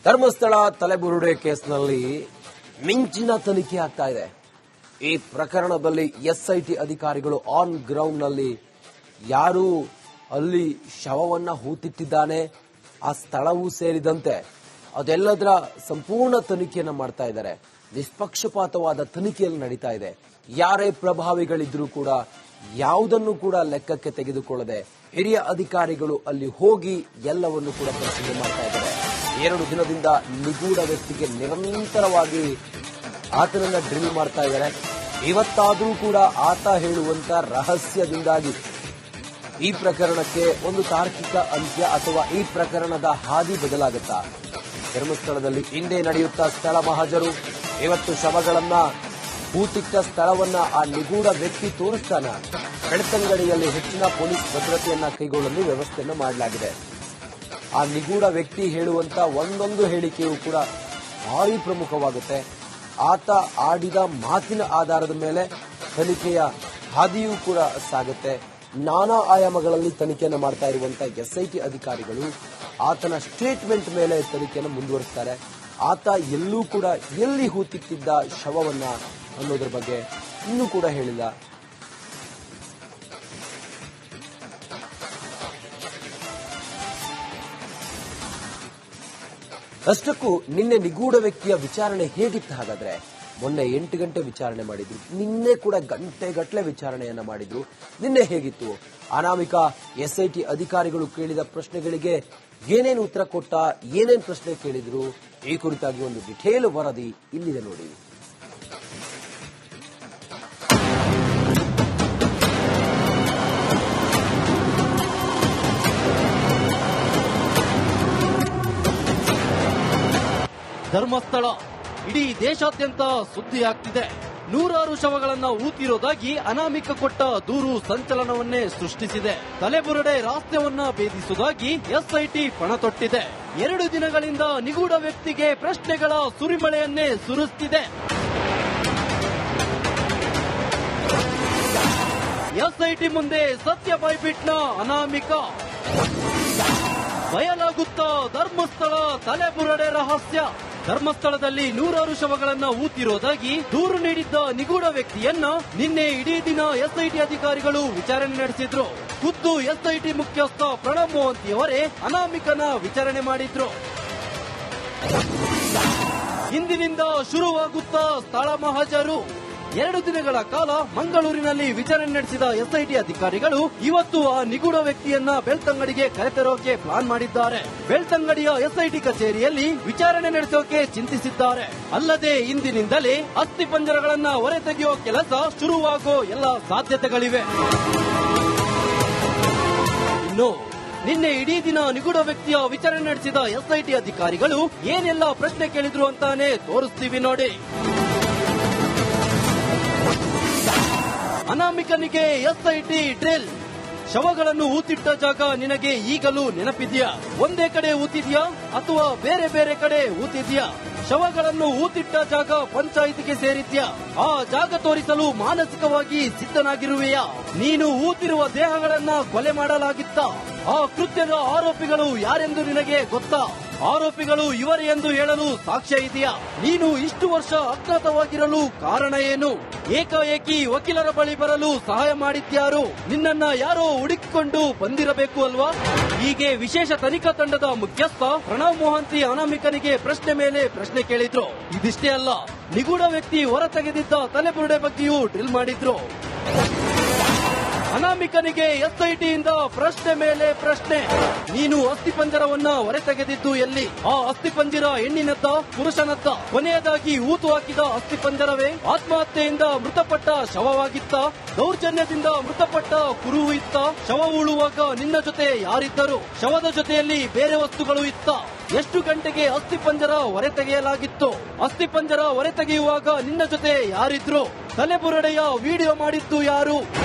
ಧರ್ಮಸ್ಥಳ ತಲೆಬುರುಡೆ ಕೇಸ್ನಲ್ಲಿ ಮಿಂಚಿನ ತನಿಖೆ ಆಗ್ತಾ ಇದೆ. ಈ ಪ್ರಕರಣದಲ್ಲಿ ಎಸ್ಐಟಿ ಅಧಿಕಾರಿಗಳು ಆನ್ ಗ್ರೌಂಡ್ ನಲ್ಲಿ ಯಾರು ಅಲ್ಲಿ ಶವವನ್ನ ಹೂತಿಟ್ಟಿದ್ದಾನೆ, ಆ ಸ್ಥಳವೂ ಸೇರಿದಂತೆ ಅದೆಲ್ಲದರ ಸಂಪೂರ್ಣ ತನಿಖೆಯನ್ನು ಮಾಡ್ತಾ ಇದ್ದಾರೆ. ನಿಷ್ಪಕ್ಷಪಾತವಾದ ತನಿಖೆಯಲ್ಲಿ ನಡೀತಾ ಇದೆ. ಯಾರೇ ಪ್ರಭಾವಿಗಳಿದ್ರೂ ಕೂಡ ಯಾವುದನ್ನು ಕೂಡ ಲೆಕ್ಕಕ್ಕೆ ತೆಗೆದುಕೊಳ್ಳದೆ ಹಿರಿಯ ಅಧಿಕಾರಿಗಳು ಅಲ್ಲಿ ಹೋಗಿ ಎಲ್ಲವನ್ನು ಕೂಡ ಪರಿಶೀಲನೆ ಮಾಡ್ತಾ ಇದ್ದಾರೆ. 2 ದಿನದಿಂದ ನಿಗೂಢ ವ್ಯಕ್ತಿಗೆ ನಿರಂತರವಾಗಿ ಆತನನ್ನ ಡ್ರಿಲ್ ಮಾಡ್ತಾ ಇದ್ದಾರೆ. ಇವತ್ತಾದರೂ ಕೂಡ ಆತ ಹೇಳುವಂತ ರಹಸ್ಯದಿಂದಾಗಿ ಈ ಪ್ರಕರಣಕ್ಕೆ ಒಂದು ತಾರ್ಕಿಕ ಅಂತ್ಯ ಅಥವಾ ಈ ಪ್ರಕರಣದ ಹಾದಿ ಬದಲಾಗುತ್ತಾ? ಧರ್ಮಸ್ಥಳದಲ್ಲಿ ಹಿಂದೆ ನಡೆಯುತ್ತಾ ಸ್ಥಳ ಮಹಾಜರು ಇವತ್ತು ಶವಗಳನ್ನ ಹೂತಿಟ್ಟ ಸ್ಥಳವನ್ನ ಆ ನಿಗೂಢ ವ್ಯಕ್ತಿ ತೋರಿಸ್ತಾನ. ಬೆಳ್ತಂಗಡಿಯಲ್ಲಿ ಹೆಚ್ಚಿನ ಪೊಲೀಸ್ ಭದ್ರತೆಯನ್ನ ಕೈಗೊಳ್ಳಲು ವ್ಯವಸ್ಥೆಯನ್ನು ಮಾಡಲಾಗಿದೆ. ಆ ನಿಗೂಢ ವ್ಯಕ್ತಿ ಹೇಳುವಂತ ಒಂದೊಂದು ಹೇಳಿಕೆಯೂ ಕೂಡ ಭಾರಿ ಪ್ರಮುಖವಾಗುತ್ತೆ. ಆತ ಆಡಿದ ಮಾತಿನ ಆಧಾರದ ಮೇಲೆ ತನಿಖೆಯ ಹಾದಿಯೂ ಕೂಡ ಸಾಗುತ್ತೆ. ನಾನಾ ಆಯಾಮಗಳಲ್ಲಿ ತನಿಖೆಯನ್ನು ಮಾಡ್ತಾ ಇರುವಂತಹ ಎಸ್ಐಟಿ ಅಧಿಕಾರಿಗಳು ಆತನ ಸ್ಟೇಟ್ಮೆಂಟ್ ಮೇಲೆ ತನಿಖೆಯನ್ನು ಮುಂದುವರಿಸ್ತಾರೆ. ಆತ ಎಲ್ಲೂ ಕೂಡ ಎಲ್ಲಿ ಹೂತಿಟ್ಟಿದ್ದ ಶವವನ್ನ ಅನ್ನೋದ್ರ ಬಗ್ಗೆ ಇನ್ನೂ ಕೂಡ ಹೇಳಿಲ್ಲ. ಅಷ್ಟಕ್ಕೂ ನಿನ್ನೆ ನಿಗೂಢ ವ್ಯಕ್ತಿಯ ವಿಚಾರಣೆ ಹೇಗಿತ್ತು? ಹಾಗಾದ್ರೆ ಮೊನ್ನೆ 8 ಗಂಟೆ ವಿಚಾರಣೆ ಮಾಡಿದ್ರು, ನಿನ್ನೆ ಕೂಡ ಗಂಟೆಗಟ್ಟಲೆ ವಿಚಾರಣೆಯನ್ನ ಮಾಡಿದ್ರು. ನಿನ್ನೆ ಹೇಗಿತ್ತು? ಅನಾಮಿಕ ಎಸ್ಐಟಿ ಅಧಿಕಾರಿಗಳು ಕೇಳಿದ ಪ್ರಶ್ನೆಗಳಿಗೆ ಏನೇನು ಉತ್ತರ ಕೊಟ್ಟ, ಏನೇನು ಪ್ರಶ್ನೆ ಕೇಳಿದ್ರು, ಈ ಕುರಿತಾಗಿ ಒಂದು ಡಿಟೇಲ್ ವರದಿ ಇಲ್ಲಿದೆ ನೋಡಿ. ಧರ್ಮಸ್ಥಳ ಇಡೀ ದೇಶಾದ್ಯಂತ ಸುದ್ದಿಯಾಗ್ತಿದೆ. 100 ಶವಗಳನ್ನ ಊತಿರೋದಾಗಿ ಅನಾಮಿಕ ಕೊಟ್ಟ ದೂರು ಸಂಚಲನವನ್ನೇ ಸೃಷ್ಟಿಸಿದೆ. ತಲೆಬುರುಡೆ ರಹಸ್ಯವನ್ನ ಭೇದಿಸುವುದಾಗಿ ಎಸ್ಐಟಿ ಪಣ ತೊಟ್ಟಿದೆ. 2 ದಿನಗಳಿಂದ ನಿಗೂಢ ವ್ಯಕ್ತಿಗೆ ಪ್ರಶ್ನೆಗಳ ಸುರಿಮಳೆಯನ್ನೇ ಸುರಿಸುತ್ತಿದೆ. ಎಸ್ಐಟಿ ಮುಂದೆ ಸತ್ಯ ಬಾಯ್ಬಿಟ್ನ ಅನಾಮಿಕ. ಬಯಲಾಗುತ್ತಾ ಧರ್ಮಸ್ಥಳ ತಲೆಬುರುಡೆ ರಹಸ್ಯ. ಧರ್ಮಸ್ಥಳದಲ್ಲಿ 100 ಶವಗಳನ್ನ ಊತಿರೋದಾಗಿ ದೂರು ನೀಡಿದ್ದ ನಿಗೂಢ ವ್ಯಕ್ತಿಯನ್ನ ನಿನ್ನೆ ಇಡೀ ದಿನ ಎಸ್ಐಟಿ ಅಧಿಕಾರಿಗಳು ವಿಚಾರಣೆ ನಡೆಸಿದ್ರು. ಖುದ್ದು ಎಸ್ಐಟಿ ಮುಖ್ಯಸ್ಥ ಪ್ರಣಬ್ ಮೊಹಂತಿಯವರೇ ಅನಾಮಿಕನ ವಿಚಾರಣೆ ಮಾಡಿದ್ರು. ಇಂದಿನಿಂದ ಶುರುವಾಗುತ್ತಾ ಸ್ಥಳ ಮಹಾಜರು. 2 ದಿನಗಳ ಕಾಲ ಮಂಗಳೂರಿನಲ್ಲಿ ವಿಚಾರಣೆ ನಡೆಸಿದ ಎಸ್ಐಟಿ ಅಧಿಕಾರಿಗಳು ಇವತ್ತು ಆ ನಿಗೂಢ ವ್ಯಕ್ತಿಯನ್ನ ಬೆಳ್ತಂಗಡಿಗೆ ಕರೆತರೋಕೆ ಪ್ಲಾನ್ ಮಾಡಿದ್ದಾರೆ. ಬೆಳ್ತಂಗಡಿಯ ಎಸ್ಐಟಿ ಕಚೇರಿಯಲ್ಲಿ ವಿಚಾರಣೆ ನಡೆಸೋಕೆ ಚಿಂತಿಸಿದ್ದಾರೆ. ಅಲ್ಲದೆ ಇಂದಿನಿಂದಲೇ ಅಸ್ಥಿಪಂಜರಗಳನ್ನ ಹೊರತೆಗೆಯುವ ಕೆಲಸ ಶುರುವಾಗೋ ಎಲ್ಲ ಸಾಧ್ಯತೆಗಳಿವೆ. ಇನ್ನು ನಿನ್ನೆ ಇಡೀ ದಿನ ನಿಗೂಢ ವ್ಯಕ್ತಿಯ ವಿಚಾರಣೆ ನಡೆಸಿದ ಎಸ್ಐಟಿ ಅಧಿಕಾರಿಗಳು ಏನೆಲ್ಲ ಪ್ರಶ್ನೆ ಕೇಳಿದ್ರು ಅಂತಾನೆ ತೋರಿಸ್ತೀವಿ ನೋಡಿ. ಅನಾಮಿಕನಿಗೆ ಎಸ್ಐಟಿ ಡ್ರಿಲ್. ಶವಗಳನ್ನು ಊತಿಟ್ಟ ಜಾಗ ನಿನಗೆ ಈಗಲೂ ನೆನಪಿದ್ಯಾ? ಒಂದೇ ಕಡೆ ಊತಿದ್ಯಾ ಅಥವಾ ಬೇರೆ ಬೇರೆ ಕಡೆ ಊತಿದ್ಯಾ? ಶವಗಳನ್ನು ಊತಿಟ್ಟ ಜಾಗ ಪಂಚಾಯಿತಿಗೆ ಸೇರಿದ್ಯಾ? ಆ ಜಾಗ ತೋರಿಸಲು ಮಾನಸಿಕವಾಗಿ ಸಿದ್ಧನಾಗಿರುವೆಯಾ? ನೀನು ಊತಿರುವ ದೇಹಗಳನ್ನ ಕೊಲೆ ಮಾಡಲಾಗಿತ್ತ? ಆ ಕೃತ್ಯದ ಆರೋಪಿಗಳು ಯಾರೆಂದು ನಿನಗೆ ಗೊತ್ತಾ? ಆರೋಪಿಗಳು ಇವರೇ ಎಂದು ಹೇಳಲು ಸಾಕ್ಷ್ಯ ಇದೆಯಾ? ನೀನು ಇಷ್ಟು ವರ್ಷ ಅಜ್ಞಾತವಾಗಿರಲು ಕಾರಣ ಏನು? ಏಕಾಏಕಿ ವಕೀಲರ ಬಳಿ ಬರಲು ಸಹಾಯ ಮಾಡಿದ್ಯಾರು? ನಿನ್ನನ್ನ ಯಾರೋ ಹುಡುಕಿಕೊಂಡು ಬಂದಿರಬೇಕು ಅಲ್ವಾ? ಹೀಗೆ ವಿಶೇಷ ತನಿಖಾ ತಂಡದ ಮುಖ್ಯಸ್ಥ ಪ್ರಣಬ್ ಮೊಹಂತಿ ಅನಾಮಿಕನಿಗೆ ಪ್ರಶ್ನೆ ಮೇಲೆ ಪ್ರಶ್ನೆ ಕೇಳಿದ್ರು. ಇದಿಷ್ಟೇ ಅಲ್ಲ, ನಿಗೂಢ ವ್ಯಕ್ತಿ ಹೊರತೆಗೆದಿದ್ದ ತಲೆಬುರುಡೆ ಬಗ್ಗೆಯೂ ಡ್ರಿಲ್ ಮಾಡಿದ್ರು. ಅನಾಮಿಕನಿಗೆ ಎಸ್ಐಟಿಯಿಂದ ಪ್ರಶ್ನೆ ಮೇಲೆ ಪ್ರಶ್ನೆ. ನೀನು ಅಸ್ಥಿಪಂಜರವನ್ನ ಹೊರತೆಗೆದಿದ್ದು ಎಲ್ಲಿ? ಆ ಅಸ್ಥಿಪಂಜರ ಹೆಣ್ಣಿನತ್ತ ಪುರುಷನತ್ತ? ಕೊನೆಯದಾಗಿ ಊತು ಹಾಕಿದ ಅಸ್ಥಿಪಂಜರವೇ ಆತ್ಮಹತ್ಯೆಯಿಂದ ಮೃತಪಟ್ಟ ಶವವಾಗಿತ್ತ? ದೌರ್ಜನ್ಯದಿಂದ ಮೃತಪಟ್ಟ ಕುರುವು ಇತ್ತ? ಶವ ಉಳುವಾಗ ನಿನ್ನ ಜೊತೆ ಯಾರಿದ್ದರು? ಶವದ ಜೊತೆಯಲ್ಲಿ ಬೇರೆ ವಸ್ತುಗಳು ಇತ್ತ? ಎಷ್ಟು ಗಂಟೆಗೆ ಅಸ್ಥಿಪಂಜರ ಹೊರತೆಗೆಯಲಾಗಿತ್ತು? ಅಸ್ಥಿಪಂಜರ ಹೊರತೆಗೆಯುವಾಗ ನಿನ್ನ ಜೊತೆ ಯಾರಿದ್ರು? ತಲೆಬುರುಡೆಯ ವಿಡಿಯೋ ಮಾಡಿದ್ದು ಯಾರು?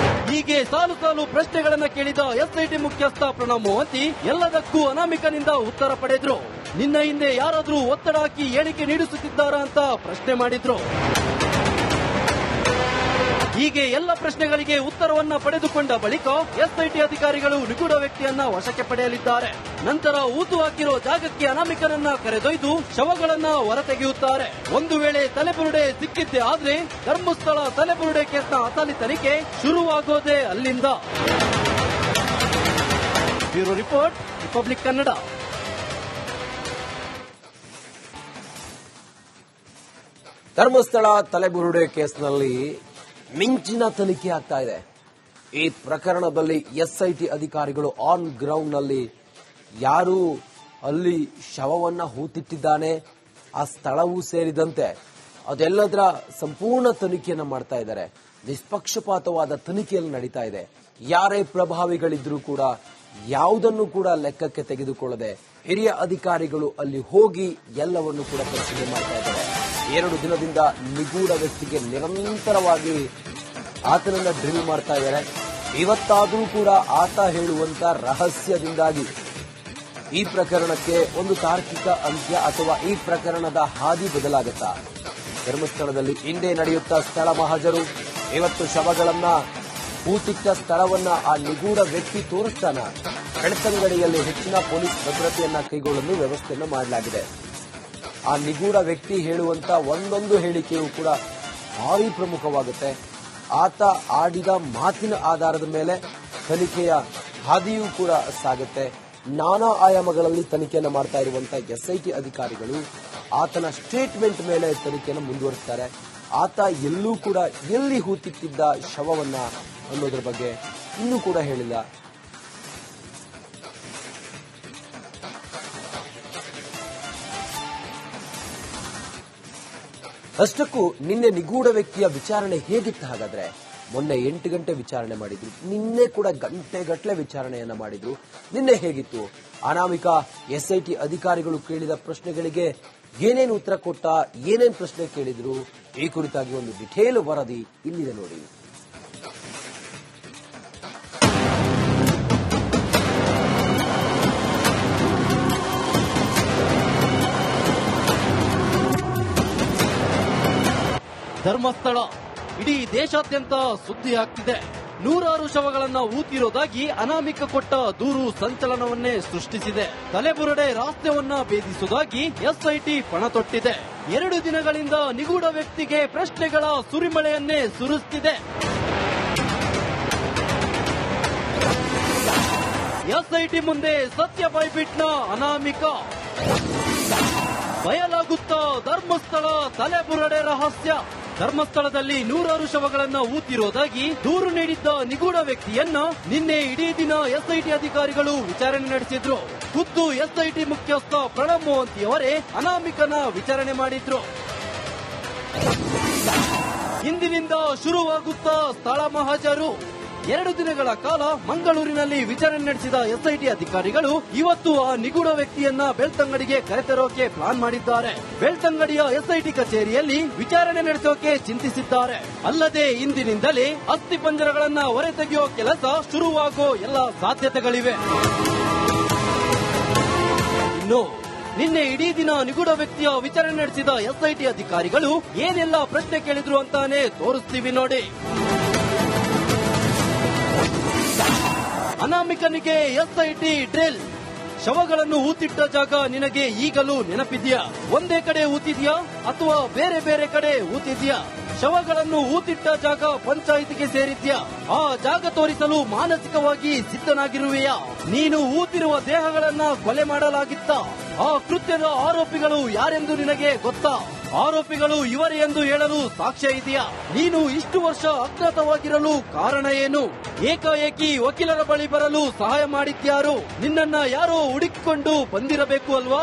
ಹೀಗೆ ಸಾಲು ಸಾಲು ಪ್ರಶ್ನೆಗಳನ್ನ ಕೇಳಿದ ಎಸ್ಐಟಿ ಮುಖ್ಯಸ್ಥ ಪ್ರಣಬ್ ಮೊಹಂತಿ ಎಲ್ಲದಕ್ಕೂ ಅನಾಮಿಕನಿಂದ ಉತ್ತರ ಪಡೆದ್ರು. ನಿನ್ನ ಹಿಂದೆ ಯಾರಾದ್ರೂ ಒತ್ತಡ ಹಾಕಿ ಹೇಳಿಕೆ ನೀಡಿಸುತ್ತಿದ್ದಾರಾ ಅಂತ ಪ್ರಶ್ನೆ ಮಾಡಿದ್ರು. ಹೀಗೆ ಎಲ್ಲ ಪ್ರಶ್ನೆಗಳಿಗೆ ಉತ್ತರವನ್ನ ಪಡೆದುಕೊಂಡ ಬಳಿಕ ಎಸ್ಐಟಿ ಅಧಿಕಾರಿಗಳು ನಿಗೂಢ ವ್ಯಕ್ತಿಯನ್ನ ವಶಕ್ಕೆ ಪಡೆಯಲಿದ್ದಾರೆ. ನಂತರ ಊತು ಹಾಕಿರೋ ಜಾಗಕ್ಕೆ ಅನಾಮಿಕನನ್ನ ಕರೆದೊಯ್ದು ಶವಗಳನ್ನ ಹೊರತೆಗೆಯುತ್ತಾರೆ. ಒಂದು ವೇಳೆ ತಲೆಬುರುಡೆ ಸಿಕ್ಕಿದ್ದೆ ಆದ್ರೆ ಧರ್ಮಸ್ಥಳ ತಲೆಬುರುಡೆ ಕೇಸ್ನ ಅಸಲಿ ತನಿಖೆ ಶುರುವಾಗೋದೇ ಅಲ್ಲಿಂದ. Bureau report, republic Kannada. Dharmasthala ತಲೆಬುರುಡೆ ಕೇಸ್ನಲ್ಲಿ ಮಿಂಚಿನ ತನಿಖೆ ಆಗ್ತಾ ಇದೆ. ಈ ಪ್ರಕರಣದಲ್ಲಿ ಎಸ್ಐಟಿ ಅಧಿಕಾರಿಗಳು ಆನ್ ಗ್ರೌಂಡ್ ನಲ್ಲಿ ಯಾರು ಅಲ್ಲಿ ಶವವನ್ನ ಹೂತಿಟ್ಟಿದ್ದಾನೆ, ಆ ಸ್ಥಳವೂ ಸೇರಿದಂತೆ ಅದೆಲ್ಲದರ ಸಂಪೂರ್ಣ ತನಿಖೆಯನ್ನು ಮಾಡ್ತಾ ಇದ್ದಾರೆ. ನಿಷ್ಪಕ್ಷಪಾತವಾದ ತನಿಖೆಯಲ್ಲಿ ನಡೀತಾ ಇದೆ. ಯಾರೇ ಪ್ರಭಾವಿಗಳಿದ್ರೂ ಕೂಡ ಯಾವುದನ್ನು ಕೂಡ ಲೆಕ್ಕಕ್ಕೆ ತೆಗೆದುಕೊಳ್ಳದೆ ಹಿರಿಯ ಅಧಿಕಾರಿಗಳು ಅಲ್ಲಿ ಹೋಗಿ ಎಲ್ಲವನ್ನು ಕೂಡ ಪರಿಶೀಲನೆ ಮಾಡ್ತಾ ಇದ್ದಾರೆ. 2 ದಿನದಿಂದ ನಿಗೂಢ ವ್ಯಕ್ತಿಗೆ ನಿರಂತರವಾಗಿ ಆತನನ್ನ ಡ್ರಿಲ್ ಮಾಡ್ತಾ ಇದ್ದಾರೆ. ಇವತ್ತಾದರೂ ಕೂಡ ಆತ ಹೇಳುವಂತ ರಹಸ್ಯದಿಂದಾಗಿ ಈ ಪ್ರಕರಣಕ್ಕೆ ಒಂದು ತಾರ್ಕಿಕ ಅಂತ್ಯ ಅಥವಾ ಈ ಪ್ರಕರಣದ ಹಾದಿ ಬದಲಾಗುತ್ತಾ? ಧರ್ಮಸ್ಥಳದಲ್ಲಿ ಇಂದೇ ನಡೆಯುತ್ತಾ ಸ್ಥಳ ಮಹಜರು. ಇವತ್ತು ಶವಗಳನ್ನ ಹೂತಿಟ್ಟ ಸ್ಥಳವನ್ನ ಆ ನಿಗೂಢ ವ್ಯಕ್ತಿ ತೋರಿಸ್ತಾನ. ಬೆಳ್ತಂಗಡಿಯಲ್ಲಿ ಹೆಚ್ಚಿನ ಪೊಲೀಸ್ ಭದ್ರತೆಯನ್ನ ಕೈಗೊಳ್ಳಲು ವ್ಯವಸ್ಥೆಯನ್ನು ಮಾಡಲಾಗಿದೆ. ಆ ನಿಗೂಢ ವ್ಯಕ್ತಿ ಹೇಳುವಂತ ಒಂದೊಂದು ಹೇಳಿಕೆಯೂ ಕೂಡ ಭಾರಿ ಪ್ರಮುಖವಾಗುತ್ತೆ. ಆತ ಆಡಿದ ಮಾತಿನ ಆಧಾರದ ಮೇಲೆ ತನಿಖೆಯ ಹಾದಿಯೂ ಕೂಡ ಸಾಗುತ್ತೆ. ನಾನಾ ಆಯಾಮಗಳಲ್ಲಿ ತನಿಖೆಯನ್ನು ಮಾಡ್ತಾ ಇರುವಂತಹ ಎಸ್ಐಟಿ ಅಧಿಕಾರಿಗಳು ಆತನ ಸ್ಟೇಟ್ಮೆಂಟ್ ಮೇಲೆ ತನಿಖೆಯನ್ನು ಮುಂದುವರಿಸ್ತಾರೆ. ಆತ ಎಲ್ಲೂ ಕೂಡ ಎಲ್ಲಿ ಹೂತಿಟ್ಟಿದ್ದ ಶವವನ್ನ ಅನ್ನೋದ್ರ ಬಗ್ಗೆ ಇನ್ನೂ ಕೂಡ ಹೇಳಿಲ್ಲ. ಅಷ್ಟಕ್ಕೂ ನಿನ್ನೆ ನಿಗೂಢ ವ್ಯಕ್ತಿಯ ವಿಚಾರಣೆ ಹೇಗಿತ್ತು? ಹಾಗಾದ್ರೆ ಮೊನ್ನೆ 8 ಗಂಟೆ ವಿಚಾರಣೆ ಮಾಡಿದ್ರು, ನಿನ್ನೆ ಕೂಡ ಗಂಟೆಗಟ್ಟಲೆ ವಿಚಾರಣೆಯನ್ನ ಮಾಡಿದ್ರು. ನಿನ್ನೆ ಹೇಗಿತ್ತು? ಅನಾಮಿಕ ಎಸ್ಐಟಿ ಅಧಿಕಾರಿಗಳು ಕೇಳಿದ ಪ್ರಶ್ನೆಗಳಿಗೆ ಏನೇನು ಉತ್ತರ ಕೊಟ್ಟ, ಏನೇನು ಪ್ರಶ್ನೆ ಕೇಳಿದ್ರು, ಈ ಕುರಿತಾಗಿ ಒಂದು ಡಿಟೇಲ್ ವರದಿ ಇಲ್ಲಿದೆ ನೋಡಿ. ಧರ್ಮಸ್ಥಳ ಇಡೀ ದೇಶಾದ್ಯಂತ ಸುದ್ದಿ ಆಗ್ತಿದೆ. 100 ಶವಗಳನ್ನ ಊತಿರೋದಾಗಿ ಅನಾಮಿಕ ಕೊಟ್ಟ ದೂರು ಸಂಚಲನವನ್ನೇ ಸೃಷ್ಟಿಸಿದೆ. ತಲೆಬುರುಡೆ ರಹಸ್ಯವನ್ನ ಭೇದಿಸುವುದಾಗಿ ಎಸ್ಐಟಿ ಪಣ ತೊಟ್ಟಿದೆ. 2 ದಿನಗಳಿಂದ ನಿಗೂಢ ವ್ಯಕ್ತಿಗೆ ಪ್ರಶ್ನೆಗಳ ಸುರಿಮಳೆಯನ್ನೇ ಸುರಿಸುತ್ತಿದೆ. ಎಸ್ಐಟಿ ಮುಂದೆ ಸತ್ಯ ಬಾಯ್ಬಿಟ್ನ ಅನಾಮಿಕ. ಬಯಲಾಗುತ್ತಾ ಧರ್ಮಸ್ಥಳ ತಲೆಬುರುಡೆ ರಹಸ್ಯ. ಧರ್ಮಸ್ಥಳದಲ್ಲಿ 100 ಶವಗಳನ್ನ ಊತಿರೋದಾಗಿ ದೂರು ನೀಡಿದ್ದ ನಿಗೂಢ ವ್ಯಕ್ತಿಯನ್ನ ನಿನ್ನೆ ಇಡೀ ದಿನ ಎಸ್ಐಟಿ ಅಧಿಕಾರಿಗಳು ವಿಚಾರಣೆ ನಡೆಸಿದ್ರು. ಖುದ್ದು ಎಸ್ಐಟಿ ಮುಖ್ಯಸ್ಥ ಪ್ರಣಬ್ ಮೋಹಂತಿ ಅವರೇ ಅನಾಮಿಕನ ವಿಚಾರಣೆ ಮಾಡಿದ್ರು. ಇಂದಿನಿಂದ ಶುರುವಾಗುತ್ತಾ ಸ್ಥಳ ಮಹಜರು. 2 ದಿನಗಳ ಕಾಲ ಮಂಗಳೂರಿನಲ್ಲಿ ವಿಚಾರಣೆ ನಡೆಸಿದ ಎಸ್ಐಟಿ ಅಧಿಕಾರಿಗಳು ಇವತ್ತು ಆ ನಿಗೂಢ ವ್ಯಕ್ತಿಯನ್ನ ಬೆಳ್ತಂಗಡಿಗೆ ಕರೆತರೋಕೆ ಪ್ಲಾನ್ ಮಾಡಿದ್ದಾರೆ. ಬೆಳ್ತಂಗಡಿಯ ಎಸ್ಐಟಿ ಕಚೇರಿಯಲ್ಲಿ ವಿಚಾರಣೆ ನಡೆಸೋಕೆ ಚಿಂತಿಸಿದ್ದಾರೆ. ಅಲ್ಲದೆ ಇಂದಿನಿಂದಲೇ ಅಸ್ಥಿ ಪಂಜರಗಳನ್ನ ಹೊರತೆಗೆಯುವ ಕೆಲಸ ಶುರುವಾಗೋ ಎಲ್ಲ ಸಾಧ್ಯತೆಗಳಿವೆ. ಇನ್ನು ನಿನ್ನೆ ಇಡೀ ದಿನ ನಿಗೂಢ ವ್ಯಕ್ತಿಯ ವಿಚಾರಣೆ ನಡೆಸಿದ ಎಸ್ಐಟಿ ಅಧಿಕಾರಿಗಳು ಏನೆಲ್ಲ ಪ್ರಶ್ನೆ ಕೇಳಿದ್ರು ಅಂತಾನೆ ತೋರಿಸ್ತೀವಿ ನೋಡಿ. ಅನಾಮಿಕನಿಗೆ ಎಸ್ಐಟಿ ಡ್ರಿಲ್. ಶವಗಳನ್ನು ಊತಿಟ್ಟ ಜಾಗ ನಿನಗೆ ಈಗಲೂ ನೆನಪಿದ್ಯಾ? ಒಂದೇ ಕಡೆ ಊತಿದ್ಯಾ ಅಥವಾ ಬೇರೆ ಬೇರೆ ಕಡೆ ಊತಿದ್ಯಾ? ಶವಗಳನ್ನು ಊತಿಟ್ಟ ಜಾಗ ಪಂಚಾಯಿತಿಗೆ ಸೇರಿದ್ಯಾ? ಆ ಜಾಗ ತೋರಿಸಲು ಮಾನಸಿಕವಾಗಿ ಸಿದ್ಧನಾಗಿರುವೆಯಾ? ನೀನು ಊತಿರುವ ದೇಹಗಳನ್ನ ಕೊಲೆ ಮಾಡಲಾಗಿತ್ತ? ಆ ಕೃತ್ಯದ ಆರೋಪಿಗಳು ಯಾರೆಂದು ನಿನಗೆ ಗೊತ್ತಾ? ಆರೋಪಿಗಳು ಇವರೇ ಎಂದು ಹೇಳಲು ಸಾಕ್ಷ್ಯ ಇದೆಯಾ? ನೀನು ಇಷ್ಟು ವರ್ಷ ಅಜ್ಞಾತವಾಗಿರಲು ಕಾರಣ ಏನು? ಏಕಾಏಕಿ ವಕೀಲರ ಬಳಿ ಬರಲು ಸಹಾಯ ಮಾಡಿದ್ಯಾರು? ನಿನ್ನನ್ನ ಯಾರೋ ಹುಡುಕಿಕೊಂಡು ಬಂದಿರಬೇಕು ಅಲ್ವಾ?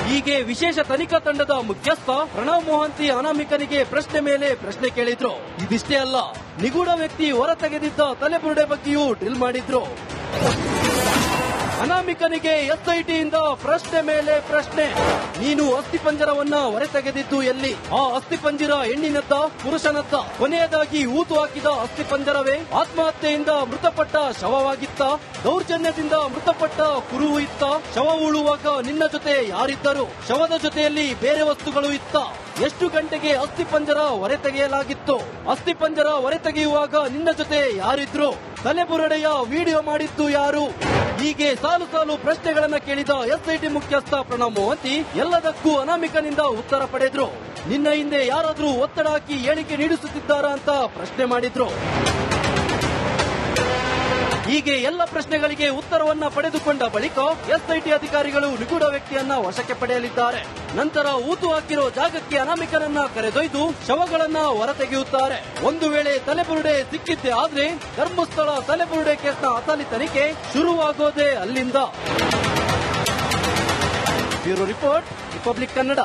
ಹೀಗೆ ವಿಶೇಷ ತನಿಖಾ ತಂಡದ ಮುಖ್ಯಸ್ಥ ಪ್ರಣಬ್ ಮೋಹಂತಿ ಅನಾಮಿಕನಿಗೆ ಪ್ರಶ್ನೆ ಮೇಲೆ ಪ್ರಶ್ನೆ ಕೇಳಿದ್ರು. ಇದಿಷ್ಟೇ ಅಲ್ಲ, ನಿಗೂಢ ವ್ಯಕ್ತಿ ಹೊರ ತೆಗೆದಿದ್ದ ತಲೆಬುರುಡೆ ಬಗ್ಗೆಯೂ ಡ್ರಿಲ್ ಮಾಡಿದ್ರು. ಅನಾಮಿಕನಿಗೆ ಎಸ್ಐಟಿಯಿಂದ ಪ್ರಶ್ನೆ ಮೇಲೆ ಪ್ರಶ್ನೆ. ನೀನು ಅಸ್ಥಿಪಂಜರವನ್ನ ಹೊರತೆಗೆದಿದ್ದು ಎಲ್ಲಿ? ಆ ಅಸ್ಥಿಪಂಜರ ಹೆಣ್ಣಿನದ್ದ ಪುರುಷನದ್ದ? ಕೊನೆಯದಾಗಿ ಊತು ಹಾಕಿದ ಅಸ್ಥಿಪಂಜರವೇ ಆತ್ಮಹತ್ಯೆಯಿಂದ ಮೃತಪಟ್ಟ ಶವವಾಗಿತ್ತ? ದೌರ್ಜನ್ಯದಿಂದ ಮೃತಪಟ್ಟ ಕುರುಹು ಇತ್ತ? ಶವ ಉಳುವಾಗ ನಿನ್ನ ಜೊತೆ ಯಾರಿದ್ದರು? ಶವದ ಜೊತೆಯಲ್ಲಿ ಬೇರೆ ವಸ್ತುಗಳು ಇತ್ತ? ಎಷ್ಟು ಗಂಟೆಗೆ ಅಸ್ಥಿಪಂಜರ ಹೊರತೆಗೆಯಲಾಗಿತ್ತು? ಅಸ್ಥಿಪಂಜರ ಹೊರತೆಗೆಯುವಾಗ ನಿನ್ನ ಜೊತೆ ಯಾರಿದ್ರು? ತಲೆಬುರುಡೆಯ ವಿಡಿಯೋ ಮಾಡಿದ್ದು ಯಾರು? ಹೀಗೆ ಸಾಲು ಸಾಲು ಪ್ರಶ್ನೆಗಳನ್ನ ಕೇಳಿದ ಎಸ್ಐಟಿ ಮುಖ್ಯಸ್ಥ ಪ್ರಣಬ್ ಮೊಹಂತಿ ಎಲ್ಲದಕ್ಕೂ ಅನಾಮಿಕನಿಂದ ಉತ್ತರ ಪಡೆದ್ರು. ನಿನ್ನ ಹಿಂದೆ ಯಾರಾದ್ರೂ ಒತ್ತಡ ಹಾಕಿ ಹೇಳಿಕೆ ನೀಡಿಸುತ್ತಿದ್ದಾರಾ ಅಂತ ಪ್ರಶ್ನೆ ಮಾಡಿದ್ರು. ಹೀಗೆ ಎಲ್ಲ ಪ್ರಶ್ನೆಗಳಿಗೆ ಉತ್ತರವನ್ನ ಪಡೆದುಕೊಂಡ ಬಳಿಕ ಎಸ್ಐಟಿ ಅಧಿಕಾರಿಗಳು ನಿಗೂಢ ವ್ಯಕ್ತಿಯನ್ನ ವಶಕ್ಕೆ ಪಡೆಯಲಿದ್ದಾರೆ. ನಂತರ ಊತು ಹಾಕಿರೋ ಜಾಗಕ್ಕೆ ಅನಾಮಿಕನನ್ನ ಕರೆದೊಯ್ದು ಶವಗಳನ್ನ ಹೊರತೆಗೆಯುತ್ತಾರೆ. ಒಂದು ವೇಳೆ ತಲೆಬುರುಡೆ ಸಿಕ್ಕಿದ್ದೆ ಆದ್ರೆ ಧರ್ಮಸ್ಥಳ ತಲೆಬುರುಡೆ ಕೇಸ್ನ ಅಸಲಿ ತನಿಖೆ ಶುರುವಾಗೋದೇ ಅಲ್ಲಿಂದ. Bureau report, republic Kannada.